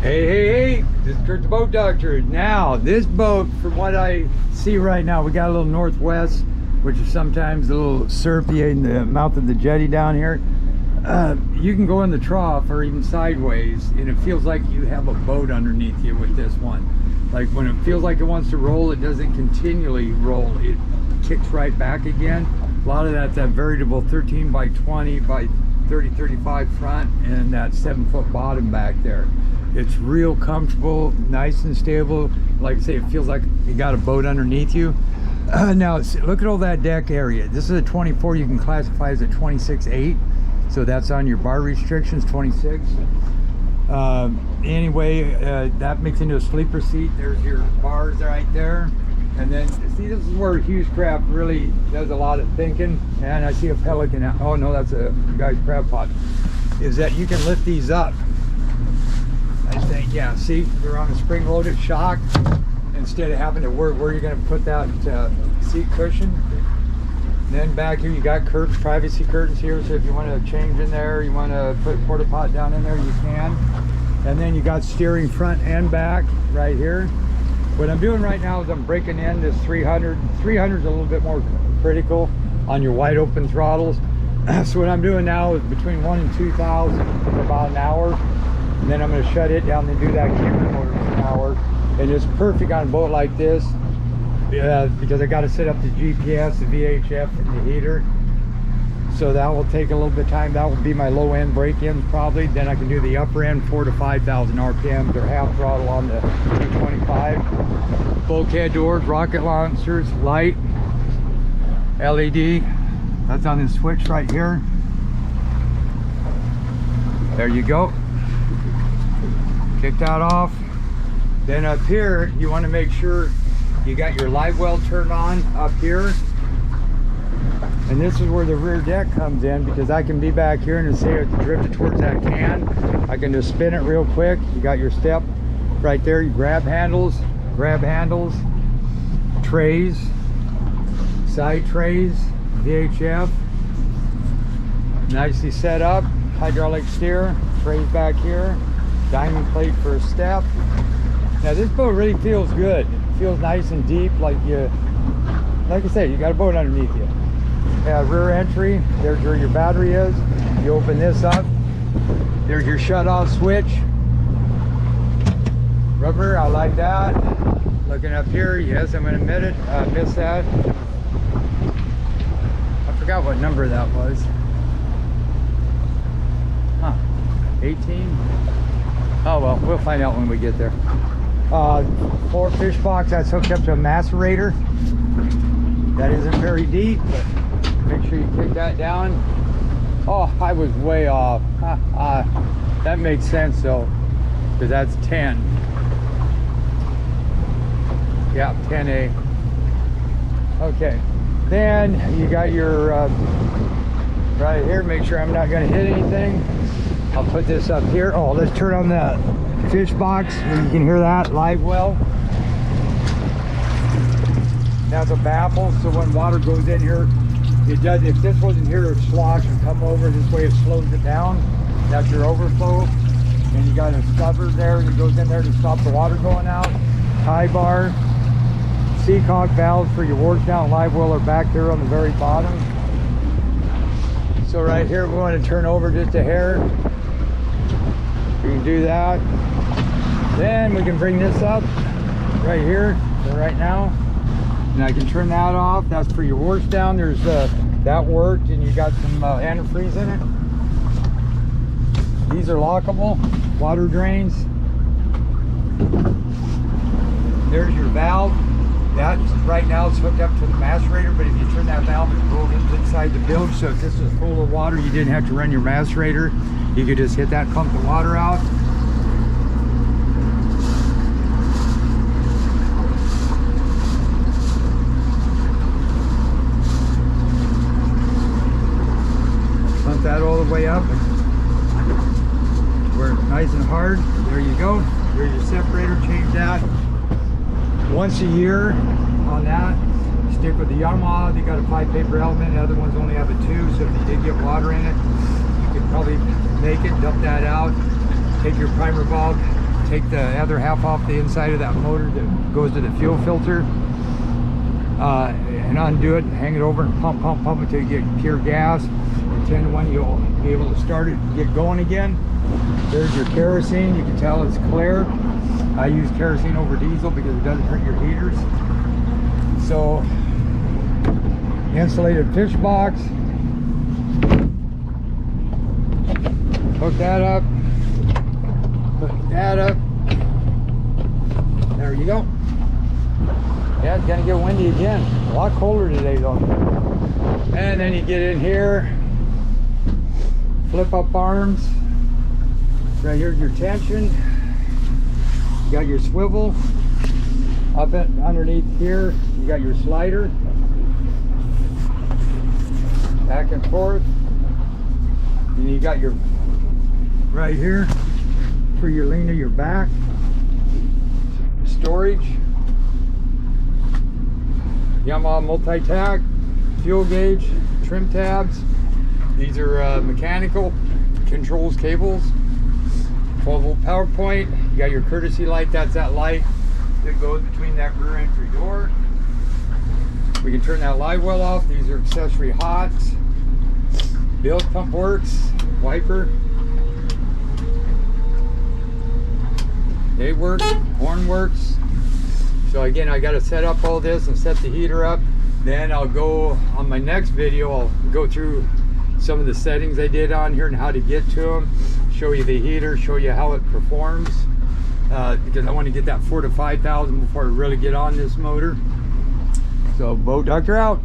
Hey, this is Kurt the Boat Doctor. Now, this boat, from what I see right now, we got a little northwest, which is sometimes a little syrupy in the mouth of the jetty down here. You can go in the trough or even sideways, and it feels like you have a boat underneath you with this one. Like when it feels like it wants to roll, it doesn't continually roll. It kicks right back again. A lot of that's that variable 13 by 20 by 30, 35 front and that 7-foot bottom back there. It's real comfortable, nice and stable. Like I say, it feels like you got a boat underneath you. Now, look at all that deck area. This is a 24, you can classify as a 26.8. So that's on your bar restrictions, 26. Anyway, that makes into a sleeper seat. There's your bars right there. And then, see, this is where hewescraft really does a lot of thinking. And I see a pelican. Oh no, that's a guy's crab pot. Is that you can lift these up. I think, yeah, see, they're on a spring-loaded shock instead of having to work where you're going to put that seat cushion. And then back here, you got curtains, privacy curtains here, so if you want to change in there, you want to put a porta pot down in there, you can. And then you got steering front and back right here. What I'm doing right now is I'm breaking in this 300. 300 is a little bit more critical on your wide open throttles. So what I'm doing now is between 1 and 2,000 for about an hour. And then I'm going to shut it down and do that camera motor for an hour. And it's perfect on a boat like this because I got to set up the GPS, the VHF, and the heater. So that will take a little bit of time. That will be my low end break-ins probably. Then I can do the upper end 4,000 to 5,000 RPMs or half throttle on the 225. Bulkhead doors, rocket launchers, light, LED. That's on this switch right here. There you go. Kick that off. Then up here, you want to make sure you got your live well turned on up here. And this is where the rear deck comes in, because I can be back here and say it's drifted towards that can. I can just spin it real quick. You got your step right there. You grab handles, trays, side trays, VHF. Nicely set up. Hydraulic steer, trays back here. Diamond plate for a step. Now this boat really feels good. It feels nice and deep, like I say, you got a boat underneath you. Rear entry, there's where your battery is. You open this up, there's your shut off switch. Rubber, I like that. Looking up here, yes, I'm gonna admit it, missed that. I forgot what number that was. 18? Oh well, we'll find out when we get there. 4 fish box that's hooked up to a macerator. That isn't very deep, but make sure you kick that down. Oh, I was way off. That makes sense though, because that's 10. Yeah, 10A. Okay, then you got your right here. Make sure I'm not going to hit anything. I'll put this up here. Oh, let's turn on the fish box. You can hear that live well. That's a baffle, so when water goes in here, it does. If this wasn't here, it would slosh and come over. This way it slows it down. That's your overflow. And you got a stopper there that goes in there to stop the water going out. Tie bar. Seacock valves for your wash down live well are back there on the very bottom. So right here, we want to turn over just a hair. You can do that. Then we can bring this up right here, so right now. And I can turn that off. That's for your wash down. There's that worked, and you got some antifreeze in it. These are lockable water drains. There's your valve. That right now is hooked up to the macerator, but if you turn that valve, it goes inside the bilge. So if this is full of water, you didn't have to run your macerator. You could just hit that, pump the water out. Pump that all the way up. Where it's nice and hard. There you go. There's your separator. Change that once a year on that. Stick with the Yamaha. They got a 5-paper element. The other ones only have a 2. So if you did get water in it, you could probably make it, dump that out, take your primer bulb, take the other half off the inside of that motor that goes to the fuel filter, and undo it and hang it over and pump until you get pure gas. And 10 to 1 you'll be able to start it and get going again. There's your kerosene. You can tell it's clear. I use kerosene over diesel because it doesn't hurt your heaters. So, insulated fish box. Hook that up. Hook that up. There you go. Yeah, it's gonna get windy again. A lot colder today though. And then you get in here, flip up arms. Right here's your tension. You got your swivel. Up underneath here, you got your slider. Back and forth. And you got your right here for your lean of your back. Storage. Yamaha multi-tack, fuel gauge, trim tabs. These are mechanical controls cables. 12-volt power point. You got your courtesy light. That's that light that goes between that rear entry door. We can turn that live well off. These are accessory hots. Bilge pump works. Wiper. They work. Horn works. So again, I got to set up all this and set the heater up. Then I'll go on my next video. I'll go through some of the settings I did on here and how to get to them. Show you the heater, show you how it performs, because I want to get that 4,000 to 5,000 before I really get on this motor. So, Boat Doctor out.